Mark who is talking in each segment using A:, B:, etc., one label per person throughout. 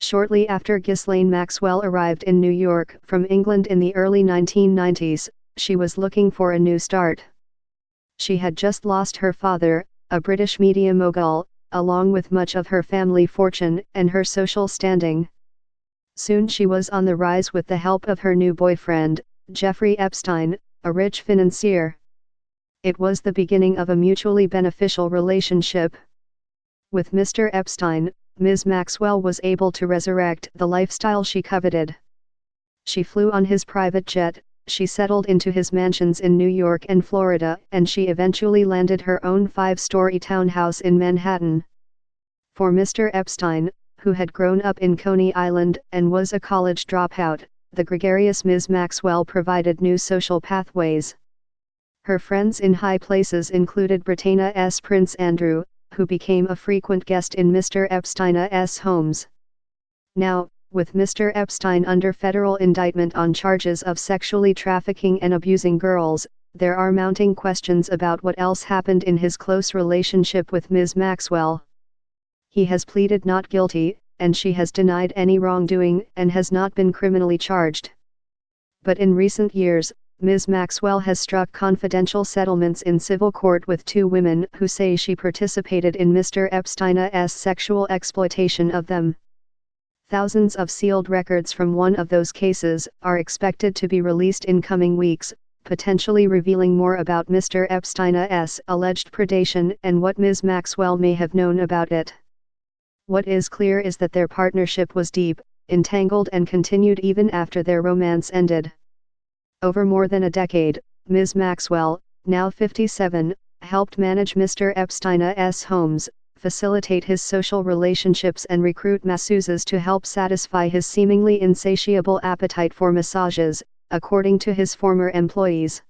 A: Shortly after Ghislaine Maxwell arrived in New York from England in the early 1990s, she was looking for a new start. She had just lost her father, a British media mogul, along with much of her family fortune and her social standing. Soon she was on the rise with the help of her new boyfriend, Jeffrey Epstein, a rich financier. It was the beginning of a mutually beneficial relationship. With Mr. Epstein, Ms. Maxwell was able to resurrect the lifestyle she coveted. She flew on his private jet, she settled into his mansions in New York and Florida, and she eventually landed her own 5-story townhouse in Manhattan. For Mr. Epstein, who had grown up in Coney Island and was a college dropout, the gregarious Ms. Maxwell provided new social pathways. Her friends in high places included Britannia's Prince Andrew, who became a frequent guest in Mr. Epstein's homes. Now, with Mr. Epstein under federal indictment on charges of sexually trafficking and abusing girls, there are mounting questions about what else happened in his close relationship with Ms. Maxwell. He has pleaded not guilty, and she has denied any wrongdoing and has not been criminally charged. But in recent years, Ms. Maxwell has struck confidential settlements in civil court with 2 women who say she participated in Mr. Epstein's sexual exploitation of them. Thousands of sealed records from one of those cases are expected to be released in coming weeks, potentially revealing more about Mr. Epstein's alleged predation and what Ms. Maxwell may have known about it. What is clear is that their partnership was deep, entangled, and continued even after their romance ended. Over more than a decade, Ms. Maxwell, now 57, helped manage Mr. Epstein's homes, facilitate his social relationships, and recruit masseuses to help satisfy his seemingly insatiable appetite for massages, according to his former employees.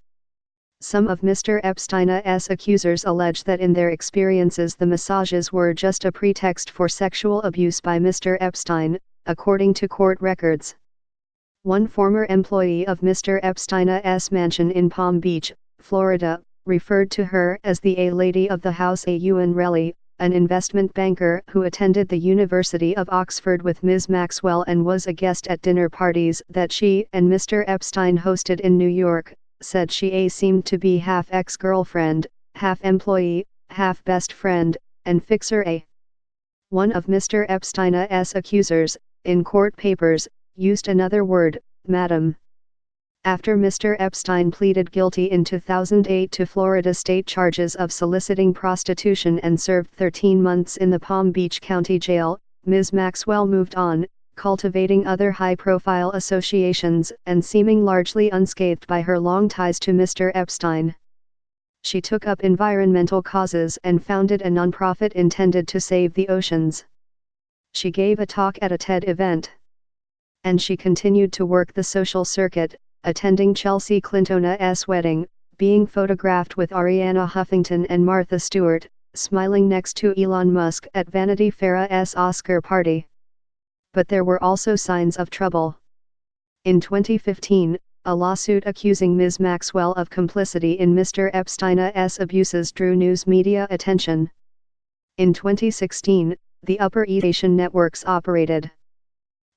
A: Some of Mr. Epstein's accusers allege that in their experiences the massages were just a pretext for sexual abuse by Mr. Epstein, according to court records. One former employee of Mr. Epstein's mansion in Palm Beach, Florida, referred to her as the A-Lady of the House. Ewan Relly, an investment banker who attended the University of Oxford with Ms. Maxwell and was a guest at dinner parties that she and Mr. Epstein hosted in New York, said she seemed to be half ex-girlfriend, half employee, half best friend, and fixer. One of Mr. Epstein's accusers, in court papers, used another word, madam. After Mr. Epstein pleaded guilty in 2008 to Florida state charges of soliciting prostitution and served 13 months in the Palm Beach County Jail, Ms. Maxwell moved on, cultivating other high-profile associations and seeming largely unscathed by her long ties to Mr. Epstein. She took up environmental causes and founded a nonprofit intended to save the oceans. She gave a talk at a TED event. And she continued to work the social circuit, attending Chelsea Clinton's wedding, being photographed with Ariana Huffington and Martha Stewart, smiling next to Elon Musk at Vanity Fair's Oscar party. But there were also signs of trouble. In 2015, a lawsuit accusing Ms. Maxwell of complicity in Mr. Epstein's abuses drew news media attention. In 2016, the Upper East Asian networks operated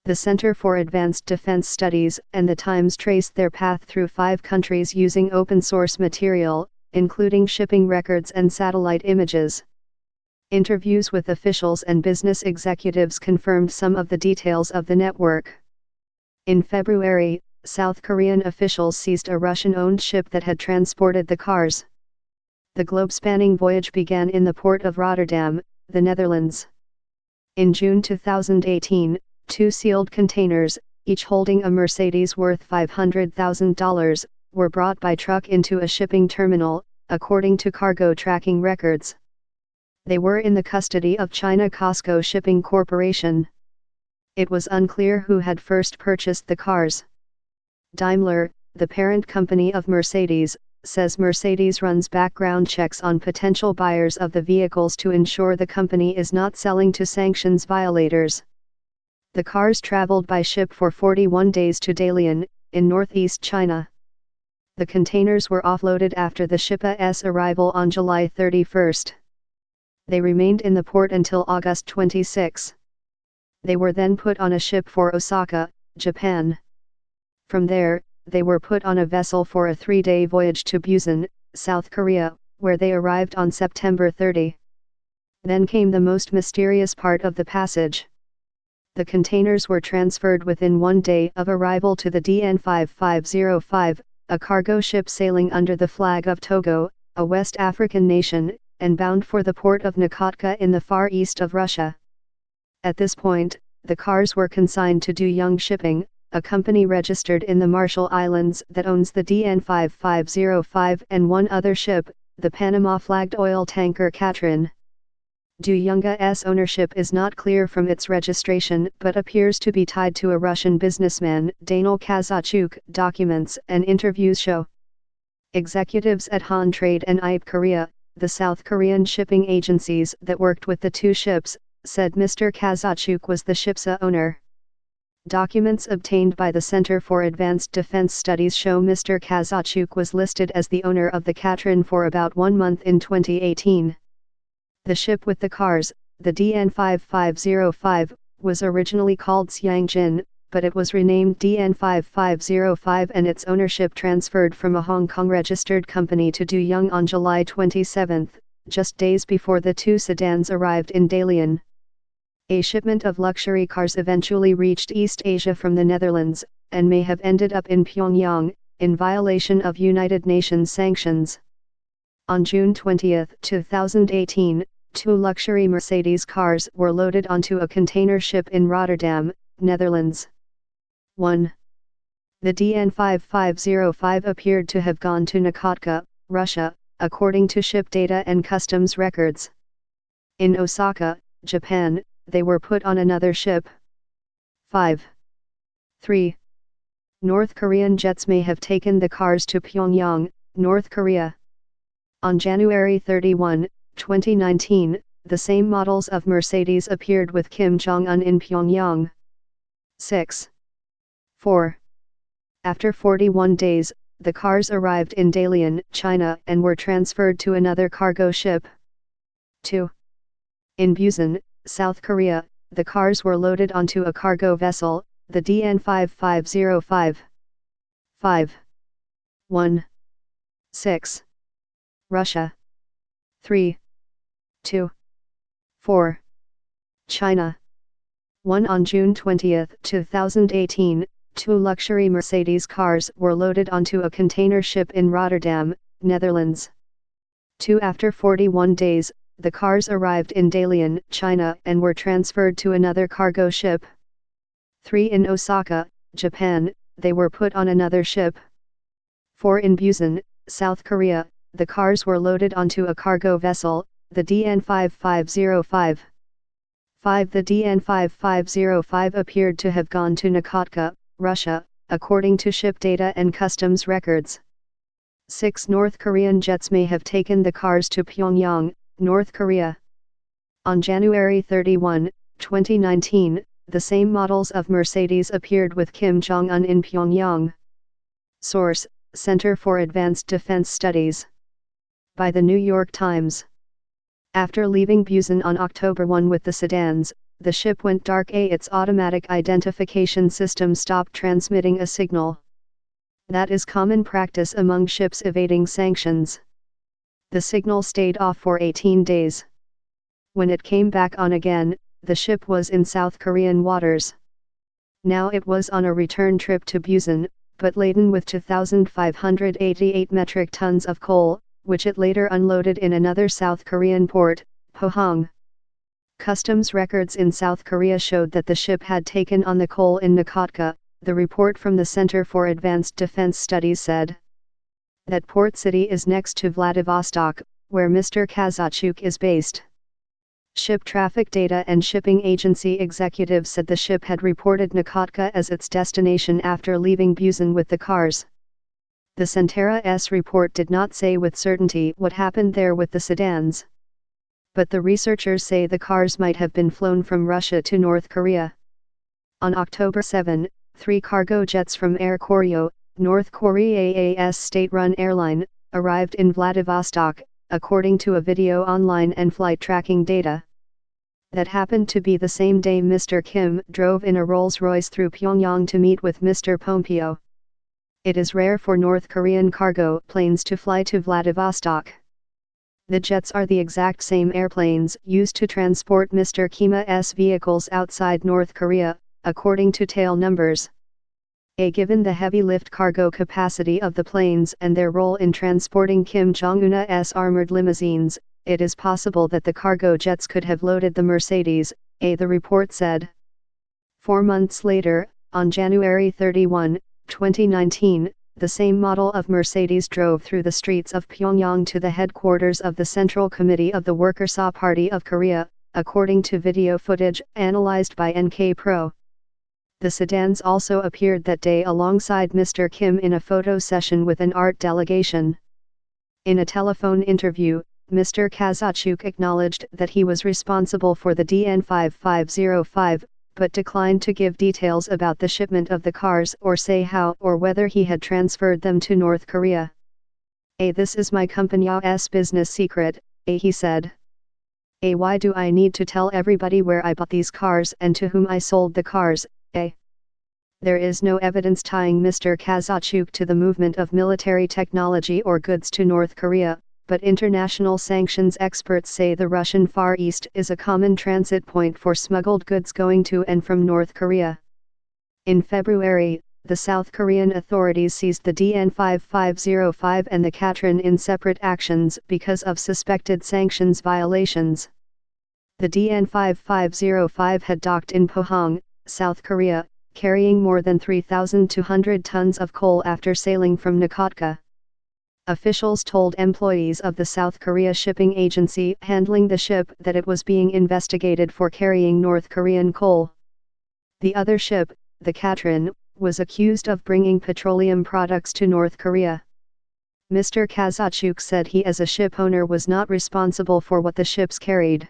A: the Center for Advanced Defense Studies and the Times traced their path through 5 countries using open-source material, including shipping records and satellite images. Interviews with officials and business executives confirmed some of the details of the network. In February, South Korean officials seized a Russian-owned ship that had transported the cars. The globe-spanning voyage began in the port of Rotterdam, the Netherlands. In June 2018, 2 sealed containers, each holding a Mercedes worth $500,000, were brought by truck into a shipping terminal, according to cargo tracking records. They were in the custody of China COSCO Shipping Corporation. It was unclear who had first purchased the cars. Daimler, the parent company of Mercedes, says Mercedes runs background checks on potential buyers of the vehicles to ensure the company is not selling to sanctions violators. The cars traveled by ship for 41 days to Dalian, in northeast China. The containers were offloaded after the ship's arrival on July 31. They remained in the port until August 26. They were then put on a ship for Osaka, Japan. From there, they were put on a vessel for a 3-day voyage to Busan, South Korea, where they arrived on September 30. Then came the most mysterious part of the passage. The containers were transferred within 1 day of arrival to the DN 5505, a cargo ship sailing under the flag of Togo, a West African nation, and bound for the port of Nakotka in the far east of Russia. At this point, the cars were consigned to Duyung Shipping, a company registered in the Marshall Islands that owns the DN 5505 and one other ship, the Panama-flagged oil tanker Katrin. Duyung's ownership is not clear from its registration but appears to be tied to a Russian businessman, Daniil Kazachuk. Documents and interviews show. Executives at Han Trade and IB Korea, the South Korean shipping agencies that worked with the two ships, said Mr. Kazachuk was the ship's owner. Documents obtained by the Center for Advanced Defense Studies show Mr. Kazachuk was listed as the owner of the Katrin for about 1 month in 2018. The ship with the cars, the DN 5505, was originally called Xiangjin, but it was renamed DN 5505 and its ownership transferred from a Hong Kong-registered company to Duyung on July 27, just days before the two sedans arrived in Dalian. A shipment of luxury cars eventually reached East Asia from the Netherlands, and may have ended up in Pyongyang, in violation of United Nations sanctions. On June 20, 2018, 2 luxury Mercedes cars were loaded onto a container ship in Rotterdam, Netherlands. 1. The DN 5505 appeared to have gone to Nakotka, Russia, according to ship data and customs records. In Osaka, Japan, they were put on another ship. 5. 3. North Korean jets may have taken the cars to Pyongyang, North Korea. On January 31, 2019, the same models of Mercedes appeared with Kim Jong-un in Pyongyang. 6. 4. After 41 days, the cars arrived in Dalian, China and were transferred to another cargo ship. 2. In Busan, South Korea, the cars were loaded onto a cargo vessel, the DN 5505. 5. 1. 6. Russia. 3. 2. 4. China. 1. On June 20, 2018, 2 luxury Mercedes cars were loaded onto a container ship in Rotterdam, Netherlands. 2. After 41 days, the cars arrived in Dalian, China and were transferred to another cargo ship. 3. In Osaka, Japan, they were put on another ship. 4. In Busan, South Korea, the cars were loaded onto a cargo vessel, the DN 5505. 5. The DN 5505 appeared to have gone to Nakotka, Russia, according to ship data and customs records. 6. North Korean jets may have taken the cars to Pyongyang, North Korea. On January 31, 2019, the same models of Mercedes appeared with Kim Jong-un in Pyongyang. Source: Center for Advanced Defense Studies. By the New York Times. After leaving Busan on October 1 with the sedans, the ship went dark. Its automatic identification system stopped transmitting a signal. That is common practice among ships evading sanctions. The signal stayed off for 18 days. When it came back on again, the ship was in South Korean waters. Now it was on a return trip to Busan, but laden with 2,588 metric tons of coal, which it later unloaded in another South Korean port, Pohang. Customs records in South Korea showed that the ship had taken on the coal in Nakotka. The report from the Center for Advanced Defense Studies said that port city is next to Vladivostok, where Mr. Kazachuk is based. Ship traffic data and shipping agency executives said the ship had reported Nakotka as its destination after leaving Busan with the cars. The Centera's report did not say with certainty what happened there with the sedans. But the researchers say the cars might have been flown from Russia to North Korea. On October 7, 3 cargo jets from Air Koryo, North Korea's state-run airline, arrived in Vladivostok, according to a video online and flight tracking data. That happened to be the same day Mr. Kim drove in a Rolls-Royce through Pyongyang to meet with Mr. Pompeo. It is rare for North Korean cargo planes to fly to Vladivostok. The jets are the exact same airplanes used to transport Mr. Kim's vehicles outside North Korea, according to tail numbers. Given the heavy lift cargo capacity of the planes and their role in transporting Kim Jong-un's armored limousines, it is possible that the cargo jets could have loaded the Mercedes, the report said. 4 months later, on January 31, 2019, the same model of Mercedes drove through the streets of Pyongyang to the headquarters of the Central Committee of the Workers' Party of Korea, according to video footage analyzed by NK Pro. The sedans also appeared that day alongside Mr. Kim in a photo session with an art delegation. In a telephone interview, Mr. Kazachuk acknowledged that he was responsible for the DN5505, but declined to give details about the shipment of the cars or say how or whether he had transferred them to North Korea. This is my company's business secret, he said. Why do I need to tell everybody where I bought these cars and to whom I sold the cars, There is no evidence tying Mr. Kazachuk to the movement of military technology or goods to North Korea, but international sanctions experts say the Russian Far East is a common transit point for smuggled goods going to and from North Korea. In February, the South Korean authorities seized the DN5505 and the Katrin in separate actions because of suspected sanctions violations. The DN5505 had docked in Pohang, South Korea, carrying more than 3,200 tons of coal after sailing from Nakotka. Officials told employees of the South Korea shipping agency handling the ship that it was being investigated for carrying North Korean coal. The other ship, the Katrin, was accused of bringing petroleum products to North Korea. Mr. Kazachuk said he as a ship owner was not responsible for what the ships carried.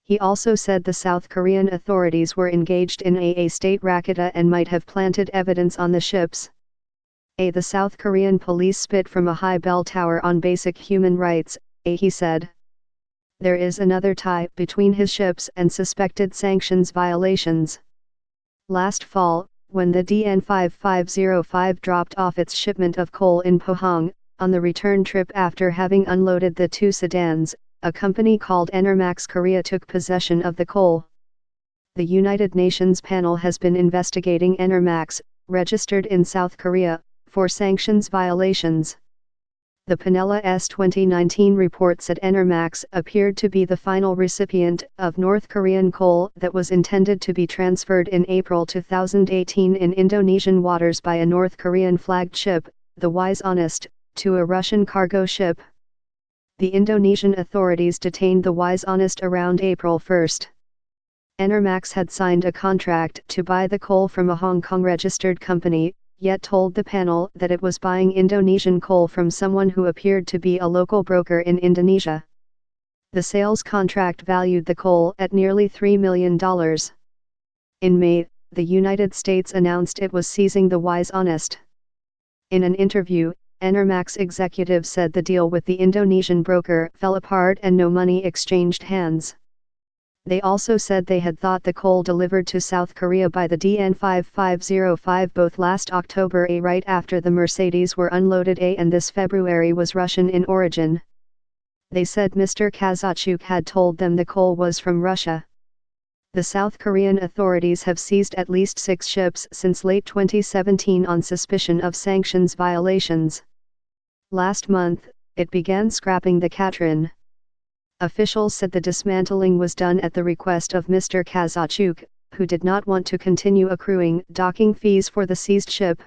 A: He also said the South Korean authorities were engaged in a state racket and might have planted evidence on the ships. The South Korean police spit from a high bell tower on basic human rights, he said. There is another tie between his ships and suspected sanctions violations. Last fall, when the DN5505 dropped off its shipment of coal in Pohang, on the return trip after having unloaded the 2 sedans, a company called Enermax Korea took possession of the coal. The United Nations panel has been investigating Enermax, registered in South Korea, for sanctions violations. The Panella's 2019 report said Enermax appeared to be the final recipient of North Korean coal that was intended to be transferred in April 2018 in Indonesian waters by a North Korean flagged ship, the Wise Honest, to a Russian cargo ship. The Indonesian authorities detained the Wise Honest around April 1. Enermax had signed a contract to buy the coal from a Hong Kong registered company, yet told the panel that it was buying Indonesian coal from someone who appeared to be a local broker in Indonesia. The sales contract valued the coal at nearly $3 million. In May, the United States announced it was seizing the Wise Honest. In an interview, Enermax executive said the deal with the Indonesian broker fell apart and no money exchanged hands. They also said they had thought the coal delivered to South Korea by the DN5505 both last October right after the Mercedes were unloaded and this February was Russian in origin. They said Mr. Kazachuk had told them the coal was from Russia. The South Korean authorities have seized at least 6 ships since late 2017 on suspicion of sanctions violations. Last month, it began scrapping the Katrin. Officials said the dismantling was done at the request of Mr. Kazachuk, who did not want to continue accruing docking fees for the seized ship.